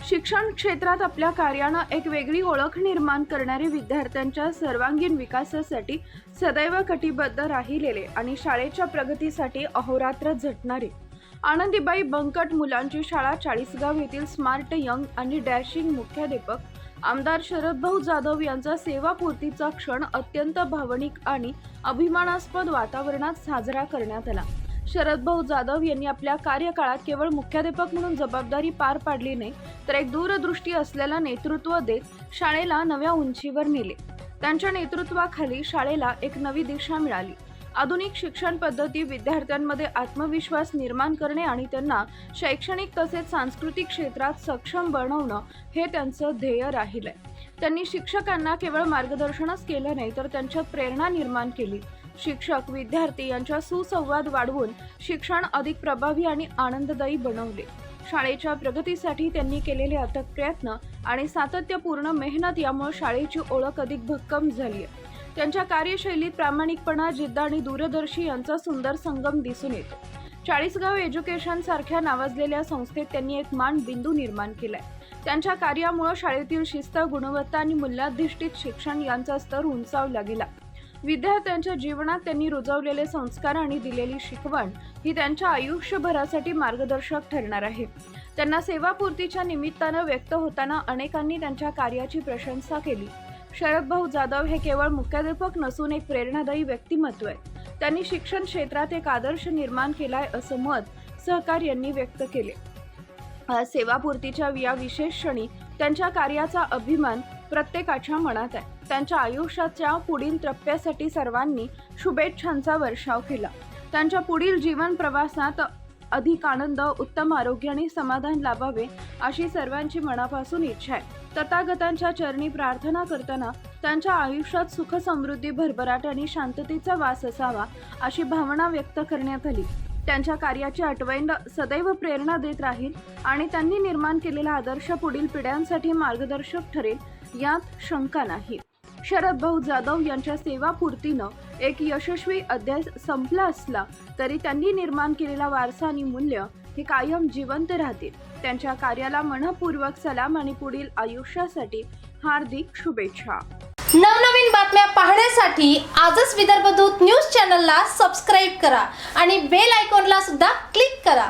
शिक्षण क्षेत्रात आपल्या कार्यानं एक वेगळी ओळख निर्माण करणारे विद्यार्थ्यांच्या सर्वांगीण विकासासाठी सदैव कटिबद्ध राहिलेले आणि शाळेच्या प्रगतीसाठी अहोरात्र झटणारे आनंदीबाई बंकट मुलांची शाळा चाळीसगाव येथील स्मार्ट यंग आणि डॅशिंग मुख्याध्यापक आमदार शरदभाऊ जाधव यांचा सेवापूर्तीचा क्षण अत्यंत भावनिक आणि अभिमानास्पद वातावरणात साजरा करण्यात आला। शरदभाऊ जाधव यांनी आपल्या कार्यकाळात केवळ मुख्याध्यापक म्हणून जबाबदारी पार पाडली नाही, तर एक दूरदृष्टी असलेला नेतृत्व देत शाळेला नव्या उंचीवर नेले। त्यांच्या नेतृत्वाखाली शाळेला एक नवी दिशा मिळाली। आधुनिक शिक्षण पद्धती विद्यार्थ्यांमध्ये आत्मविश्वास निर्माण करणे आणि त्यांना शैक्षणिक तसेच सांस्कृतिक क्षेत्रात सक्षम बनवणं हे त्यांचं ध्येय राहिलंय। त्यांनी शिक्षकांना केवळ मार्गदर्शनच केलं नाही, तर त्यांच्यात प्रेरणा निर्माण केली। शिक्षक विद्यार्थी यांचा सुसंवाद वाढवून शिक्षण अधिक प्रभावी आणि आनंददायी बनवले। शाळेच्या प्रगतीसाठी त्यांनी केलेले अथक प्रयत्न आणि सातत्यपूर्ण मेहनत यामुळे शाळेची ओळख अधिक भक्कम झाली आहे। त्यांच्या कार्यशैलीत प्रामाणिकपणा, जिद्द आणि दूरदर्शी यांचा सुंदर संगम दिसून येतो। चाळीसगाव एज्युकेशन सारख्या नावाजलेल्या संस्थेत त्यांनी एक मानबिंदू निर्माण केलाय। त्यांच्या कार्यामुळे शाळेतील शिस्त, गुणवत्ता आणि मूल्याधिष्ठित शिक्षण यांचा स्तर उंचावला गेला। विद्यार्थ्यांच्या जीवनात त्यांनी रुजवलेले संस्कार आणि दिलेली शिकवण ही त्यांच्या आयुष्यभरासाठी मार्गदर्शक ठरणार आहे। त्यांना सेवापूर्तीच्या निमित्तानं व्यक्त होताना अनेकांनी त्यांच्या कार्याची प्रशंसा केली। शरदभाऊ जाधव हे केवळ मुख्याध्यापक नसून एक प्रेरणादायी व्यक्तिमत्व आहे। त्यांनी शिक्षण क्षेत्रात एक आदर्श निर्माण केलाय असं मत सहकार्यांनी व्यक्त केले। सेवापूर्तीच्या या विशेष क्षणी त्यांच्या कार्याचा अभिमान प्रत्येकाच्या मनात आहे। त्यांच्या आयुष्याच्या पुढील टप्प्यासाठी सर्वांनी शुभेच्छांचा वर्षाव केला। त्यांच्या पुढील जीवन प्रवासात अधिक आनंद, उत्तम आरोग्य आणि समाधान लाभावे अशी सर्वांची मनापासून इच्छा आहे। तथागतांच्या चरणी प्रार्थना करताना त्यांच्या आयुष्यात सुख, समृद्धी, भरभराट आणि शांततेचा वास असावा अशी भावना व्यक्त करण्यात आली। त्यांच्या कार्याची आठवण सदैव प्रेरणा देत राहील आणि त्यांनी निर्माण केलेला आदर्श पुढील पिढ्यांसाठी मार्गदर्शक ठरेल यात शंका नाही। शरदभाऊ जाधव यांच्या सेवापूर्तीनं एक यशस्वी अध्याय संपला असला तरी त्यांनी निर्माण केलेला वारसा आणि मूल्य हे कायम जिवंत राहतील। त्यांच्या कार्याला मनपूर्वक सलाम आणि पुढील आयुष्यासाठी हार्दिक शुभेच्छा। नवनवीन बातम्या पाहण्यासाठी आजच विदर्भ दूत न्यूज चॅनलला सबस्क्राईब करा आणि बेल आयकॉनला सुद्धा क्लिक करा।